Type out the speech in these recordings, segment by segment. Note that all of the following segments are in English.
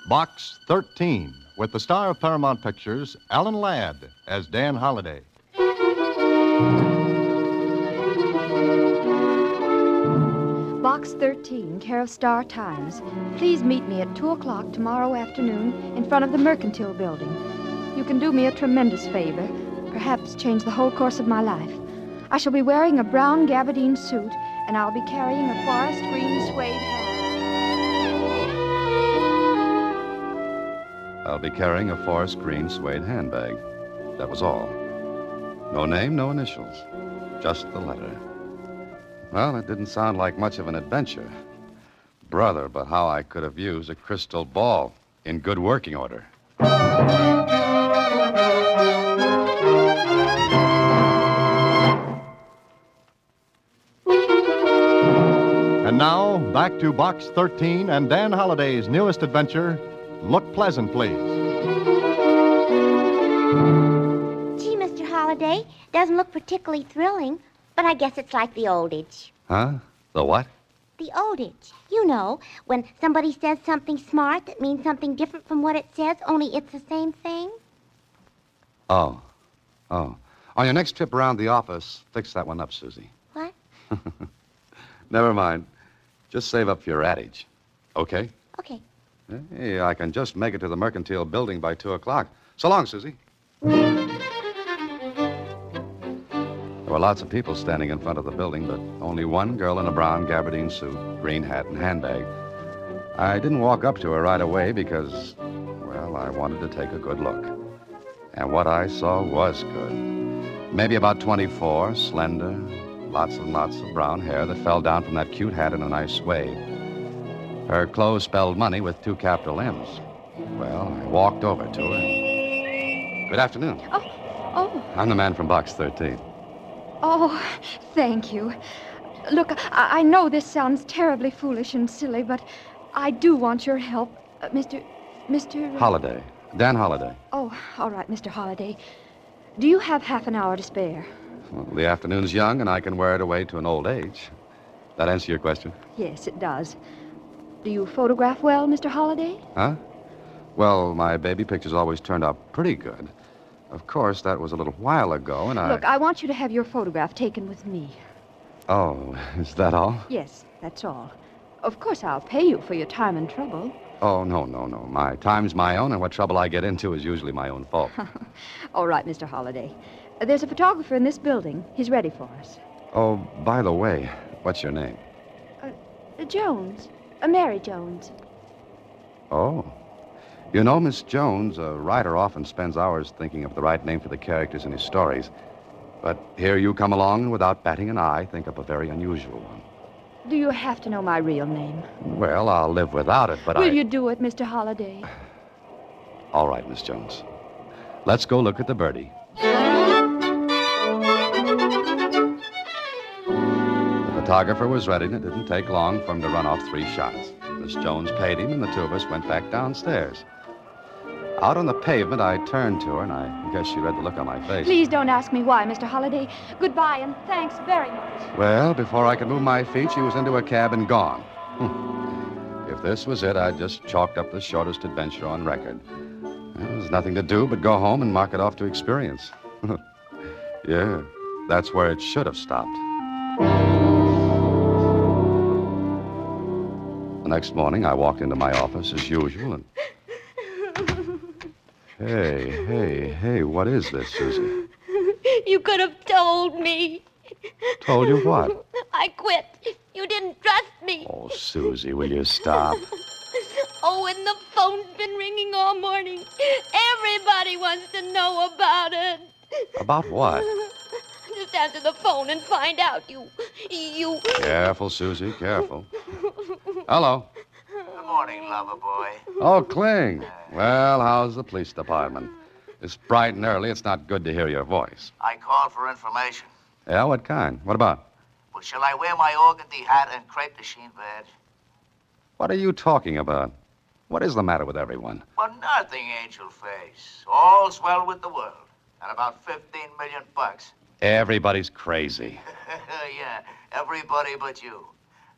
Box 13, with the star of Paramount Pictures, Alan Ladd, as Dan Holliday. Box 13, care of Star Times. Please meet me at 2 o'clock tomorrow afternoon in front of the Mercantile Building. You can do me a tremendous favor, perhaps change the whole course of my life. I shall be wearing a brown gabardine suit, and I'll be carrying a forest green suede hat. I'll be carrying a forest green suede handbag. That was all. No name, no initials. Just the letter. Well, it didn't sound like much of an adventure. Brother, but how I could have used a crystal ball in good working order. And now, back to Box 13 and Dan Holliday's newest adventure, Look Pleasant, Please. Gee, Mr. Holliday, doesn't look particularly thrilling. But I guess it's like the old age. Huh? The what? The old age. You know, when somebody says something smart that means something different from what it says, only it's the same thing. Oh. On your next trip around the office, fix that one up, Susie. What? Never mind. Just save up for your adage. Okay? Okay. Hey, I can just make it to the Mercantile Building by 2 o'clock. So long, Susie. There were lots of people standing in front of the building, but only one girl in a brown gabardine suit, green hat, and handbag. I didn't walk up to her right away because, well, I wanted to take a good look. And what I saw was good. Maybe about 24, slender, lots and lots of brown hair that fell down from that cute hat in a nice wave. Her clothes spelled money with 2 capital M's. Well, I walked over to her. Good afternoon. Oh. I'm the man from Box 13. Oh, thank you. Look, I know this sounds terribly foolish and silly, but I do want your help. Mr. Holliday. Dan Holliday. Oh, all right, Mr. Holliday. Do you have half an hour to spare? Well, the afternoon's young, and I can wear it away to an old age. That answer your question? Yes, it does. Do you photograph well, Mr. Holliday? Huh? Well, my baby pictures always turned out pretty good. Of course, that was a little while ago, and Look, I want you to have your photograph taken with me. Oh, is that all? Yes, that's all. Of course, I'll pay you for your time and trouble. Oh, no. My time's my own, and what trouble I get into is usually my own fault. All right, Mr. Holliday. There's a photographer in this building. He's ready for us. Oh, by the way, what's your name? Jones. Mary Jones. Oh. You know, Miss Jones, a writer often spends hours thinking of the right name for the characters in his stories. But here you come along and without batting an eye, think up a very unusual one. Do you have to know my real name? Well, I'll live without it, but Will you do it, Mr. Holliday? All right, Miss Jones. Let's go look at the birdie. The photographer was ready, and it didn't take long for him to run off 3 shots. Miss Jones paid him, and the 2 of us went back downstairs. Out on the pavement, I turned to her, and I guess she read the look on my face. Please don't ask me why, Mr. Holliday. Goodbye, and thanks very much. Well, before I could move my feet, she was into a cab and gone. If this was it, I'd just chalked up the shortest adventure on record. There was nothing to do but go home and mark it off to experience. Yeah, that's where it should have stopped. The next morning, I walked into my office as usual and... Hey, what is this, Susie? You could have told me. Told you what? I quit. You didn't trust me. Oh, Susie, will you stop? Oh, and the phone's been ringing all morning. Everybody wants to know about it. About what? Just answer the phone and find out. You... Careful, Susie, careful. Hello. Good morning, lover boy. Oh, Kling. Well, how's the police department? It's bright and early. It's not good to hear your voice. I called for information. Yeah, what kind? What about? Well, shall I wear my organdy hat and crepe de chine badge? What are you talking about? What is the matter with everyone? Well, nothing, Angel Face. All's well with the world. And about $15 million. Everybody's crazy. Yeah, everybody but you.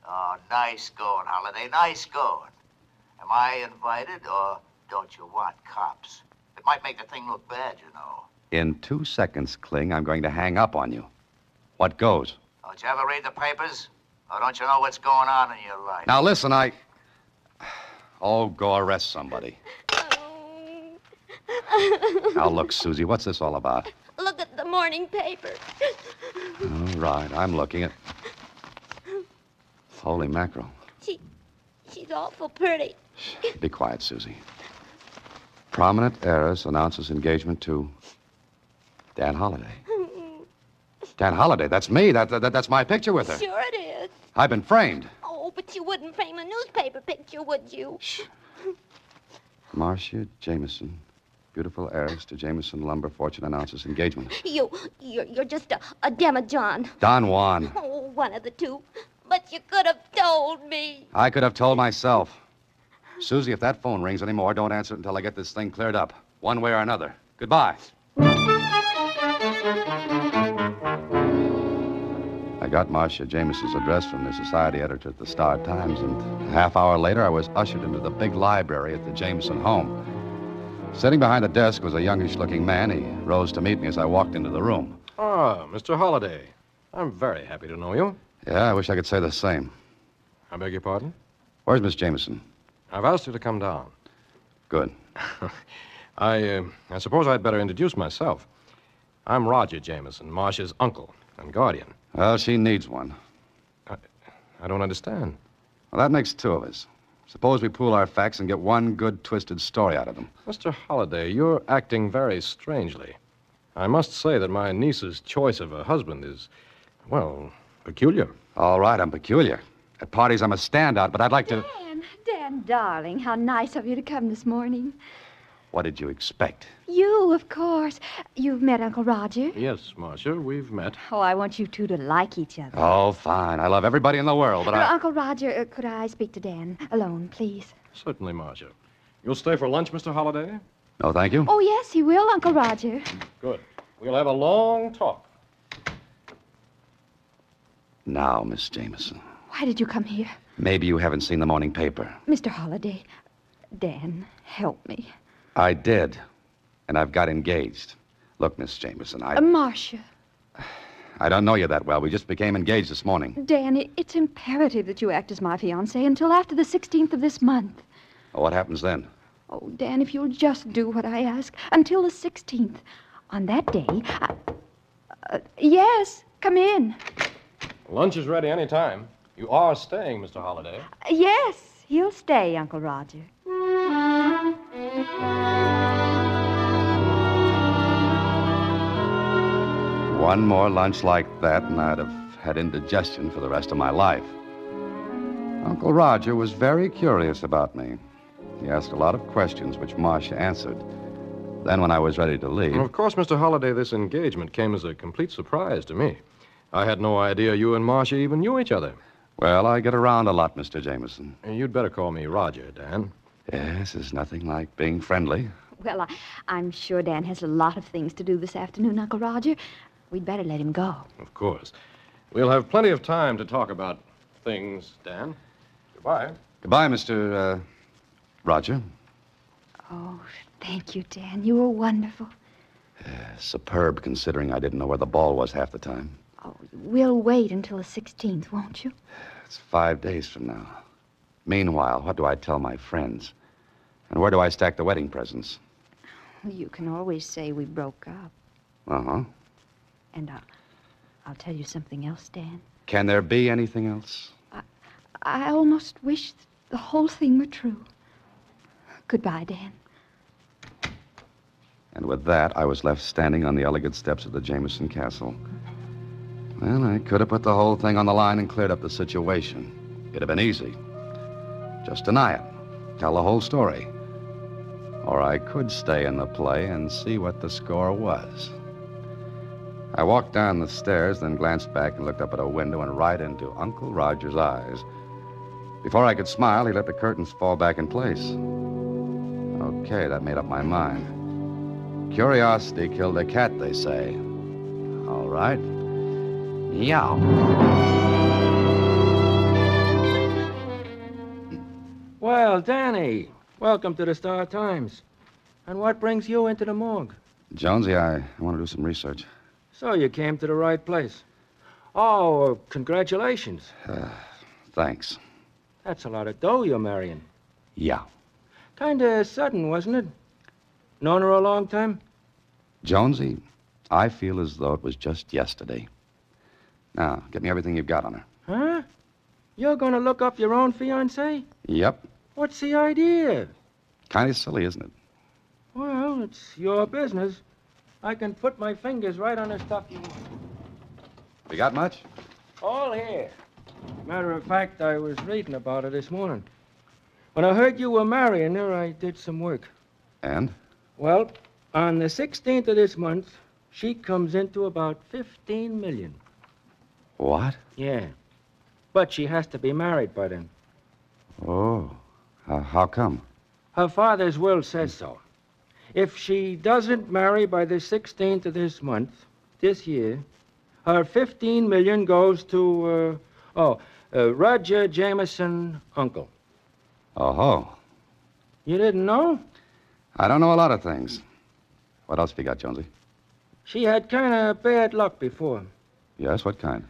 Oh, nice going, Holiday. Nice going. Am I invited, or don't you want cops? It might make the thing look bad, you know. In 2 seconds, Kling, I'm going to hang up on you. What goes? Don't you ever read the papers? Or don't you know what's going on in your life? Now, listen, Oh, go arrest somebody. Now, look, Susie, what's this all about? Look at the morning paper. All right, I'm looking at... Holy mackerel. She's awful pretty. Shh, be quiet, Susie. Prominent heiress announces engagement to Dan Holliday. Dan Holliday, that's me. That's my picture with her. Sure it is. I've been framed. Oh, but you wouldn't frame a newspaper picture, would you? Shh. Marcia Jameson, beautiful heiress to Jameson Lumber Fortune announces engagement. You're just a demijohn. Don Juan. Oh, one of the two. But you could have told me. I could have told myself. Susie, if that phone rings anymore, don't answer it until I get this thing cleared up, one way or another. Goodbye. I got Marcia Jameson's address from the society editor at the Star-Times, and a half hour later, I was ushered into the big library at the Jameson home. Sitting behind the desk was a youngish-looking man. He rose to meet me as I walked into the room. Ah, Mr. Holliday. I'm very happy to know you. Yeah, I wish I could say the same. I beg your pardon? Where's Miss Jameson? I've asked her to come down. Good. I suppose I'd better introduce myself. I'm Roger Jameson, Marcia's uncle and guardian. Well, she needs one. I don't understand. Well, that makes two of us. Suppose we pool our facts and get one good, twisted story out of them. Mr. Holliday, you're acting very strangely. I must say that my niece's choice of a husband is, well, peculiar. All right, I'm peculiar. At parties, I'm a standout, but I'd like to... Dan, darling, how nice of you to come this morning. What did you expect? You, of course. You've met Uncle Roger. Yes, Marcia, we've met. Oh, I want you two to like each other. Oh, fine. I love everybody in the world, but Uncle Roger, could I speak to Dan alone, please? Certainly, Marcia. You'll stay for lunch, Mr. Holliday? No, thank you. Oh, yes, he will, Uncle Roger. Good. We'll have a long talk. Now, Miss Jameson. Why did you come here? Maybe you haven't seen the morning paper. Mr. Holliday, Dan, help me. I did, and I've got engaged. Look, Miss Jameson, Marcia. I don't know you that well. We just became engaged this morning. Dan, it's imperative that you act as my fiancé until after the 16th of this month. Well, what happens then? Oh, Dan, if you'll just do what I ask until the 16th. On that day, yes, come in. Lunch is ready any time. You are staying, Mr. Holliday. Yes, he'll stay, Uncle Roger. One more lunch like that, and I'd have had indigestion for the rest of my life. Uncle Roger was very curious about me. He asked a lot of questions, which Marcia answered. Then, when I was ready to leave... Of course, Mr. Holliday, this engagement came as a complete surprise to me. I had no idea you and Marcia even knew each other. Well, I get around a lot, Mr. Jameson. You'd better call me Roger, Dan. Yes, there's nothing like being friendly. Well, I'm sure Dan has a lot of things to do this afternoon, Uncle Roger. We'd better let him go. Of course. We'll have plenty of time to talk about things, Dan. Goodbye. Goodbye, Mr. Roger. Oh, thank you, Dan. You were wonderful. Superb, considering I didn't know where the ball was half the time. Oh, we'll wait until the 16th, won't you? It's 5 days from now. Meanwhile, what do I tell my friends? And where do I stack the wedding presents? You can always say we broke up. Uh-huh. And I'll tell you something else, Dan. Can there be anything else? I almost wish the whole thing were true. Goodbye, Dan. And with that, I was left standing on the elegant steps of the Jameson Castle. Well, I could have put the whole thing on the line and cleared up the situation. It'd have been easy. Just deny it. Tell the whole story. Or I could stay in the play and see what the score was. I walked down the stairs, then glanced back and looked up at a window and right into Uncle Roger's eyes. Before I could smile, he let the curtains fall back in place. Okay, that made up my mind. Curiosity killed a cat, they say. All right. Meow. Well, Well, Danny, welcome to the Star Times. And what brings you into the morgue? Jonesy, I want to do some research. So you came to the right place. Oh, congratulations. Thanks. That's a lot of dough you're marrying. Yeah. Kinda sudden, wasn't it? Known her a long time? Jonesy, I feel as though it was just yesterday. Now, get me everything you've got on her. Huh? You're gonna look up your own fiancée? Yep. What's the idea? Kind of silly, isn't it? Well, it's your business. I can put my fingers right on the stuff you want. You got much? All here. Matter of fact, I was reading about her this morning. When I heard you were marrying her, I did some work. And? Well, on the 16th of this month, she comes into about 15 million. What? Yeah. But she has to be married by then. Oh. How come? Her father's will says so. If she doesn't marry by the 16th of this month, this year, her 15 million goes to, Roger Jameson, uncle. Oh-ho. You didn't know? I don't know a lot of things. What else have you got, Jonesy? She had kind of bad luck before. Yes, what kind?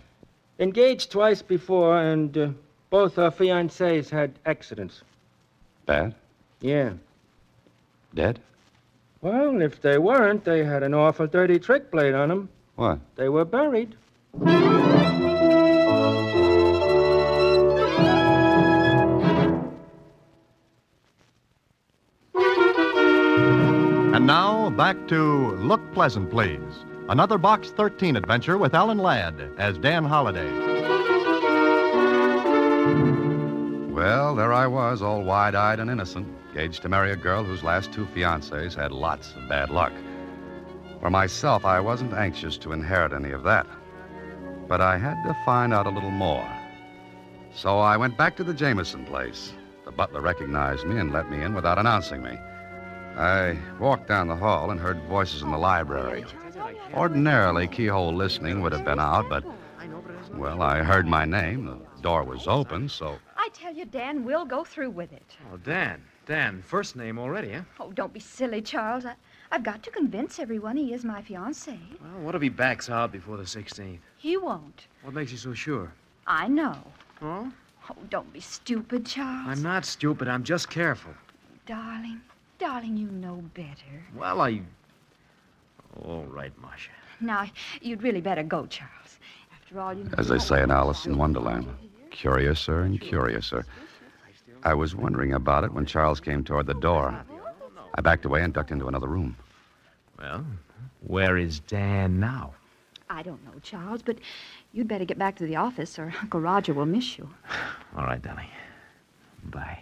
Engaged twice before, and both her fiancés had accidents. Bad? Yeah. Dead? Well, if they weren't, they had an awful dirty trick played on them. What? They were buried. And now, back to Look Pleasant, Please. Another Box 13 adventure with Alan Ladd as Dan Holliday. Well, there I was, all wide-eyed and innocent, engaged to marry a girl whose last two fiancés had lots of bad luck. For myself, I wasn't anxious to inherit any of that. But I had to find out a little more. So I went back to the Jameson place. The butler recognized me and let me in without announcing me. I walked down the hall and heard voices in the library. Ordinarily, keyhole listening would have been out, but, well, I heard my name. The door was open, so... I tell you, Dan, we'll go through with it. Oh, Dan, first name already, huh? Oh, don't be silly, Charles. I've got to convince everyone he is my fiancé. Well, what if he backs out before the 16th? He won't. What makes you so sure? I know. Oh? Oh, don't be stupid, Charles. I'm not stupid. I'm just careful. Darling, you know better. Well, All right, Marcia. Now, you'd really better go, Charles. After all, you know... As they say in Alice in Wonderland, curiouser and curiouser. I was wondering about it when Charles came toward the door. I backed away and ducked into another room. Well, where is Dan now? I don't know, Charles, but you'd better get back to the office or Uncle Roger will miss you. All right, Danny. Bye.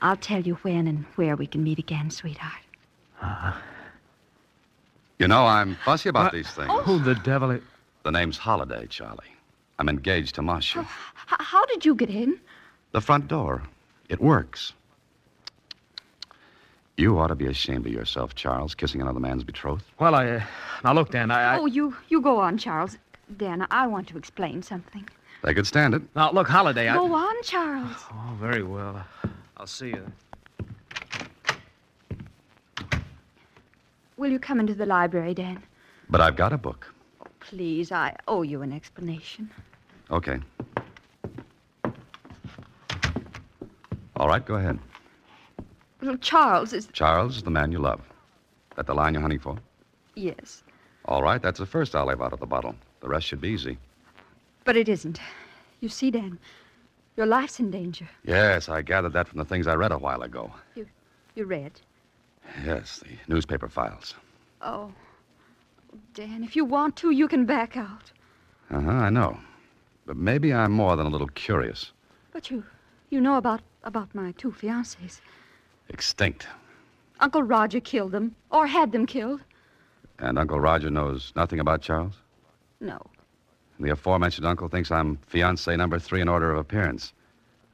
I'll tell you when and where we can meet again, sweetheart. You know, I'm fussy about these things. Who the devil is... The name's Holiday, Charlie. I'm engaged to Marcia. How did you get in? The front door. It works. You ought to be ashamed of yourself, Charles, kissing another man's betrothed. Well, Now, look, Dan, Oh, you go on, Charles. Dan, I want to explain something. They could stand it. Now, look, Holiday, Go on, Charles. Oh, very well. I'll see you. Will you come into the library, Dan? But I've got a book. Oh, please, I owe you an explanation. Okay. All right, go ahead. Well, Charles is... Charles is the man you love. That the line you're hunting for? Yes. All right, that's the first I'll leave out of the bottle. The rest should be easy. But it isn't. You see, Dan, your life's in danger. Yes, I gathered that from the things I read a while ago. You read? Yes, the newspaper files. Oh, Dan, if you want to, you can back out. Uh-huh, I know. But maybe I'm more than a little curious. But you know about my two fiancés. Extinct. Uncle Roger killed them, or had them killed. And Uncle Roger knows nothing about Charles? No. The aforementioned uncle thinks I'm fiancé number 3 in order of appearance.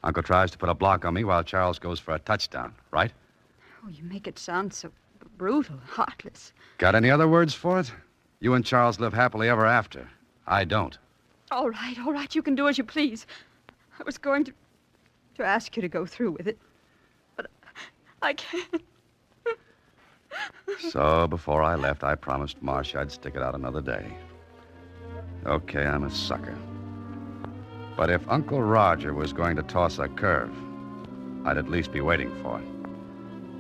Uncle tries to put a block on me while Charles goes for a touchdown, right? Oh, you make it sound so brutal, heartless. Got any other words for it? You and Charles live happily ever after. I don't. All right, you can do as you please. I was going to... to ask you to go through with it. But I can't. So before I left, I promised Marcia I'd stick it out another day. Okay, I'm a sucker. But if Uncle Roger was going to toss a curve, I'd at least be waiting for it.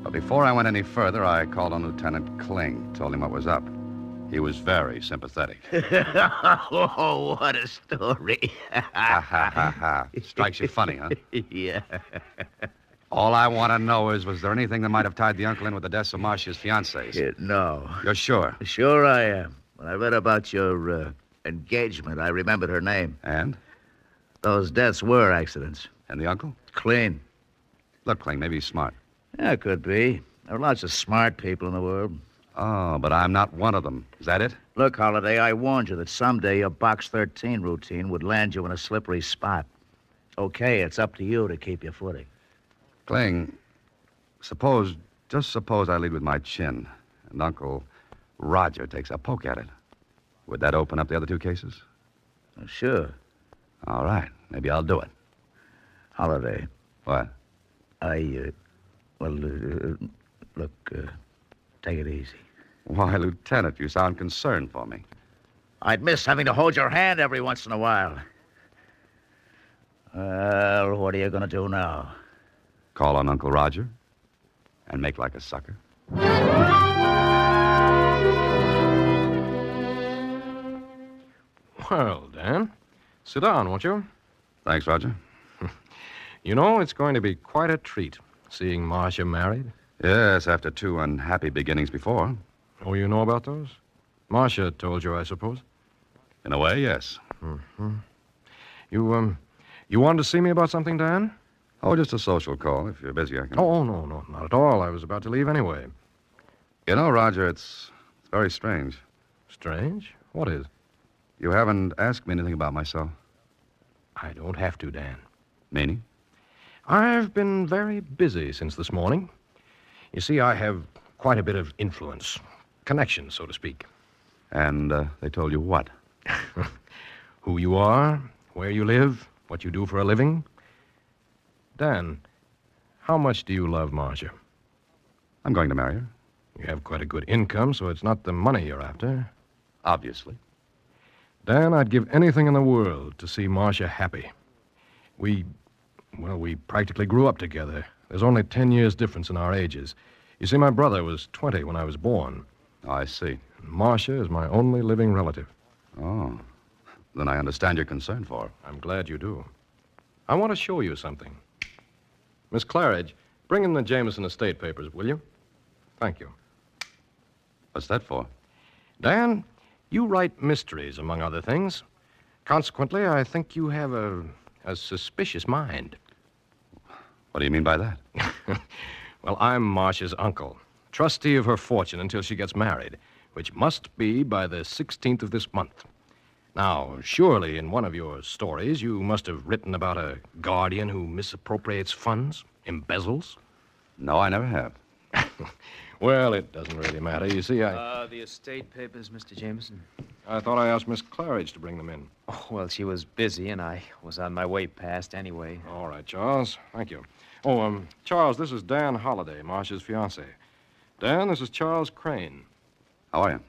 But before I went any further, I called on Lieutenant Kling, told him what was up. He was very sympathetic. Oh, what a story. Ha, ha, ha, ha. Strikes you funny, huh? Yeah. All I want to know is, was there anything that might have tied the uncle in with the deaths of Marcia's fiancés? No. You're sure? Sure I am. When I read about your engagement, I remembered her name. And? Those deaths were accidents. And the uncle? Clean. Look, Kling, maybe he's smart. Yeah, could be. There are lots of smart people in the world. Oh, but I'm not one of them. Is that it? Look, Holliday, I warned you that someday your Box 13 routine would land you in a slippery spot. Okay, it's up to you to keep your footing. Kling, just suppose I lead with my chin, and Uncle Roger takes a poke at it. Would that open up the other two cases? Sure. All right, maybe I'll do it. Holliday. What? Look, take it easy. Why, Lieutenant, you sound concerned for me. I'd miss having to hold your hand every once in a while. Well, what are you going to do now? Call on Uncle Roger and make like a sucker. Well, Dan, sit down, won't you? Thanks, Roger. You know, it's going to be quite a treat seeing Marcia married. Yes, after two unhappy beginnings before. Oh, you know about those? Marcia told you, I suppose. In a way, yes. Mm-hmm. You wanted to see me about something, Dan? Oh, just a social call. If you're busy, I can... Oh, no, not at all. I was about to leave anyway. You know, Roger, it's very strange. Strange? What is? You haven't asked me anything about myself. I don't have to, Dan. Meaning? I've been very busy since this morning. You see, I have quite a bit of influence. Connection, so to speak. And they told you what? Who you are, where you live, what you do for a living. Dan, how much do you love Marcia? I'm going to marry her. You have quite a good income, so it's not the money you're after. Obviously. Dan, I'd give anything in the world to see Marcia happy. We practically grew up together. There's only 10 years difference in our ages. You see, my brother was 20 when I was born. Oh, I see. Marcia is my only living relative. Oh. Then I understand your concern for her. I'm glad you do. I want to show you something. Miss Claridge, bring in the Jameson estate papers, will you? Thank you. What's that for? Dan, you write mysteries, among other things. Consequently, I think you have a suspicious mind. What do you mean by that? Well, I'm Marcia's uncle, trustee of her fortune until she gets married, which must be by the 16th of this month. Now, surely in one of your stories you must have written about a guardian who misappropriates funds, embezzles. No, I never have. Well, it doesn't really matter. You see, The estate papers, Mr. Jameson. I thought I asked Miss Claridge to bring them in. Oh, well, she was busy, and I was on my way past anyway. All right, Charles. Thank you. Oh, Charles, this is Dan Holliday, Marcia's fiancé. Dan, this is Charles Crane. How are you?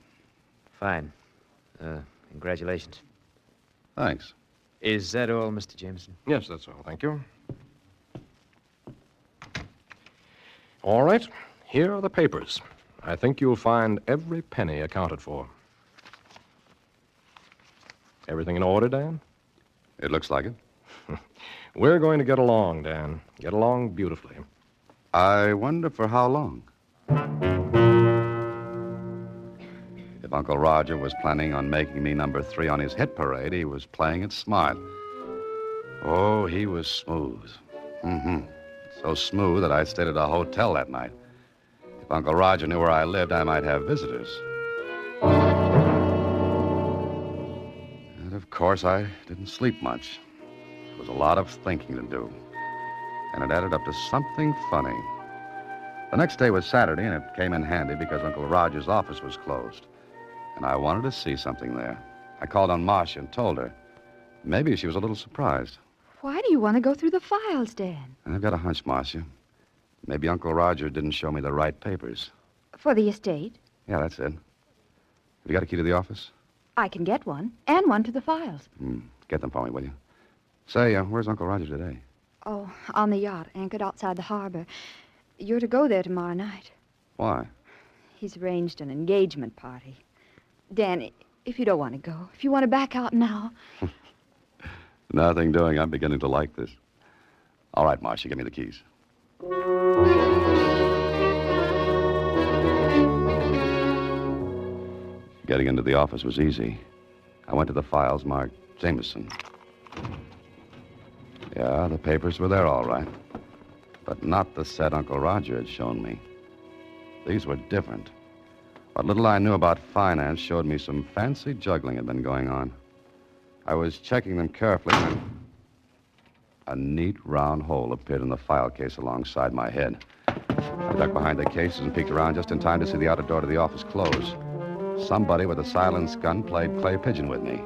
Fine. Congratulations. Thanks. Is that all, Mr. Jameson? Yes, that's all. Thank you. All right. Here are the papers. I think you'll find every penny accounted for. Everything in order, Dan? It looks like it. We're going to get along, Dan. Get along beautifully. I wonder for how long. If Uncle Roger was planning on making me number 3 on his hit parade, he was playing it smart. Oh, he was smooth. Mm-hmm. So smooth that I stayed at a hotel that night. If Uncle Roger knew where I lived, I might have visitors. And, of course, I didn't sleep much. There was a lot of thinking to do. And it added up to something funny. The next day was Saturday, and it came in handy because Uncle Roger's office was closed. And I wanted to see something there. I called on Marcia and told her. Maybe she was a little surprised. Why do you want to go through the files, Dan? I've got a hunch, Marcia. Maybe Uncle Roger didn't show me the right papers. For the estate? Yeah, that's it. Have you got a key to the office? I can get one, and one to the files. Get them for me, will you? Say, where's Uncle Roger today? Oh, on the yacht, anchored outside the harbor. You're to go there tomorrow night. Why? He's arranged an engagement party. Dan, if you don't want to go, if you want to back out now... Nothing doing. I'm beginning to like this. All right, Marcia, give me the keys. Getting into the office was easy. I went to the files marked Jameson. Yeah, the papers were there all right. But not the set Uncle Roger had shown me. These were different. What little I knew about finance showed me some fancy juggling had been going on. I was checking them carefully when a neat round hole appeared in the file case alongside my head. I ducked behind the cases and peeked around just in time to see the outer door to the office close. Somebody with a silenced gun played clay pigeon with me.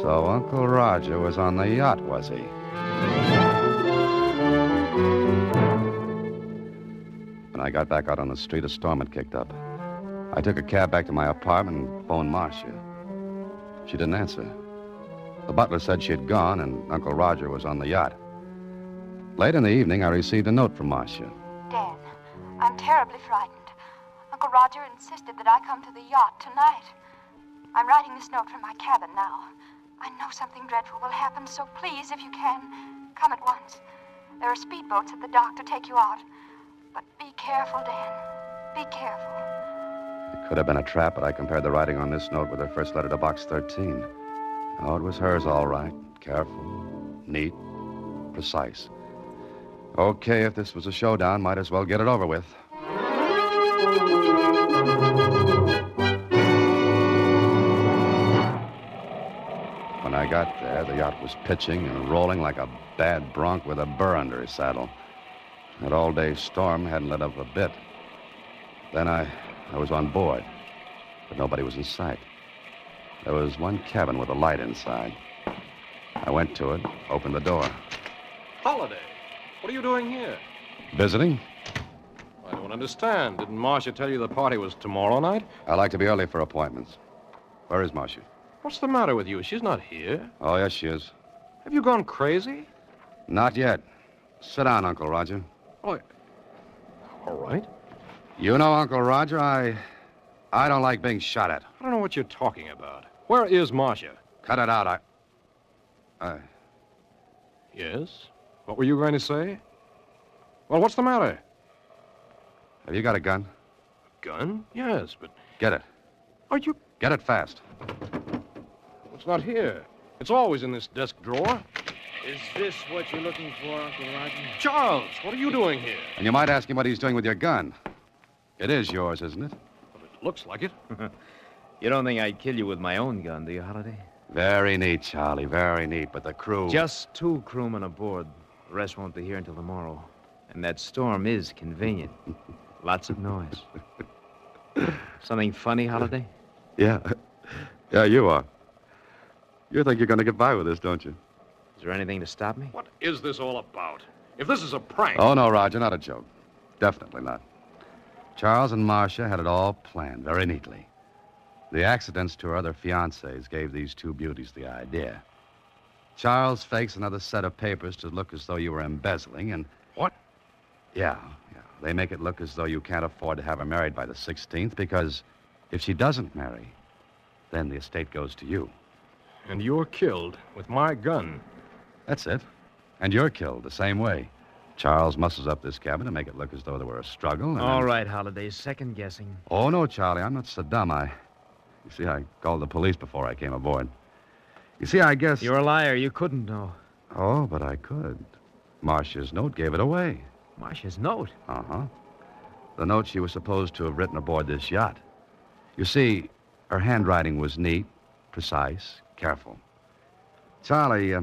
So Uncle Roger was on the yacht, was he? When I got back out on the street, a storm had kicked up. I took a cab back to my apartment and phoned Marcia. She didn't answer. The butler said she had gone and Uncle Roger was on the yacht. Late in the evening, I received a note from Marcia. Dan, I'm terribly frightened. Uncle Roger insisted that I come to the yacht tonight. I'm writing this note from my cabin now. I know something dreadful will happen, so please, if you can, come at once. There are speedboats at the dock to take you out. But be careful, Dan. Be careful. It could have been a trap, but I compared the writing on this note with her first letter to Box 13. Oh, it was hers, all right. Careful, neat, precise. Okay, if this was a showdown, might as well get it over with. When I got there, the yacht was pitching and rolling like a bad bronc with a burr under his saddle. That all-day storm hadn't let up a bit. Then I was on board, but nobody was in sight. There was one cabin with a light inside. I went to it, opened the door. Holiday? What are you doing here? Visiting? I don't understand. Didn't Marcia tell you the party was tomorrow night? I like to be early for appointments. Where is Marcia? What's the matter with you? She's not here. Oh, yes, she is. Have you gone crazy? Not yet. Sit down, Uncle Roger. Oh, all right. You know, Uncle Roger, I don't like being shot at. I don't know what you're talking about. Where is Marcia? Cut it out. Yes? What were you going to say? Well, what's the matter? Have you got a gun? Gun? Yes, but... Get it. Are you... Get it fast. It's not here. It's always in this desk drawer. Is this what you're looking for, Uncle Roger? Charles, what are you doing here? And you might ask him what he's doing with your gun. It is yours, isn't it? Well, it looks like it. You don't think I'd kill you with my own gun, do you, Holiday? Very neat, Charlie, very neat. But the crew... Just 2 crewmen aboard. The rest won't be here until tomorrow. And that storm is convenient. Lots of noise. Something funny, Holiday? Yeah. Yeah, you are. You think you're going to get by with this, don't you? Is there anything to stop me? What is this all about? If this is a prank... Oh, no, Roger, not a joke. Definitely not. Charles and Marcia had it all planned very neatly. The accidents to her other fiancés gave these two beauties the idea. Charles fakes another set of papers to look as though you were embezzling, and... What? Yeah. They make it look as though you can't afford to have her married by the 16th, because if she doesn't marry, then the estate goes to you. And you're killed with my gun. That's it. And you're killed the same way. Charles muscles up this cabin to make it look as though there were a struggle, and All then... right, Holiday, second guessing. Oh, no, Charlie, I'm not so dumb. You see, I called the police before I came aboard. You see, I guess... You're a liar. You couldn't know. Oh, but I could. Marcia's note gave it away. Marcia's note? Uh-huh. The note she was supposed to have written aboard this yacht. You see, her handwriting was neat, precise, careful. Charlie,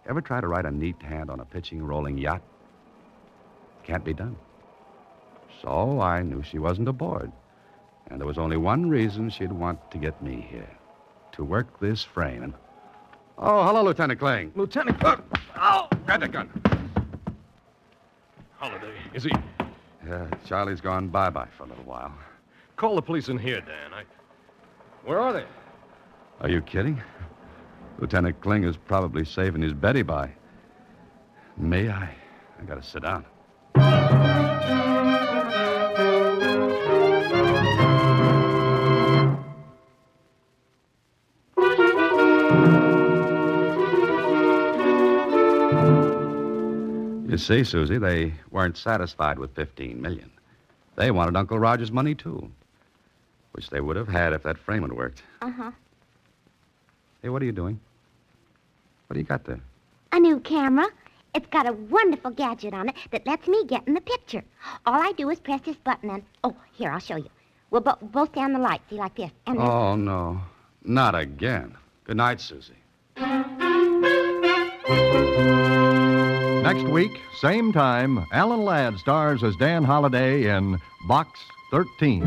ever try to write a neat hand on a pitching, rolling yacht? Can't be done. So I knew she wasn't aboard. And there was only one reason she'd want to get me here. To work this frame. And Oh, hello, Lieutenant Kling. Lieutenant... Oh! Grab the gun. Holiday, is he... Yeah, Charlie's gone bye-bye for a little while. Call the police in here, Dan. Where are they? Are you kidding? Lieutenant Kling is probably saving his Betty by. May I? I gotta sit down. You see, Susie, they weren't satisfied with $15 million. They wanted Uncle Roger's money, too. Which they would have had if that frame had worked. Uh-huh. Hey, what are you doing? What do you got there? A new camera. It's got a wonderful gadget on it that lets me get in the picture. All I do is press this button and... Oh, here, I'll show you. We'll both stand the light, see, like this. And then... Oh, no. Not again. Good night, Susie. Next week, same time, Alan Ladd stars as Dan Holliday in Box 13.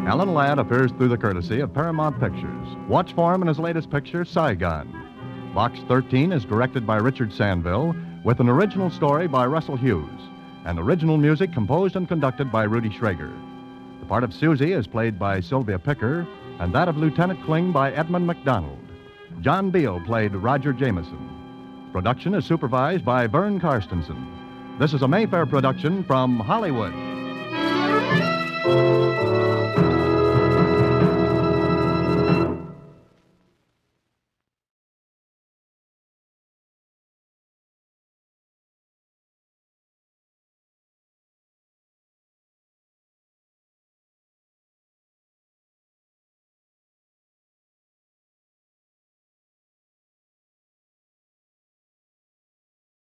Alan Ladd appears through the courtesy of Paramount Pictures. Watch for him in his latest picture, Saigon. Box 13 is directed by Richard Sandville, with an original story by Russell Hughes, and original music composed and conducted by Rudy Schrager. The part of Susie is played by Sylvia Picker, and that of Lieutenant Kling by Edmund McDonald. John Beale played Roger Jameson. Production is supervised by Vern Karstensen. This is a Mayfair production from Hollywood.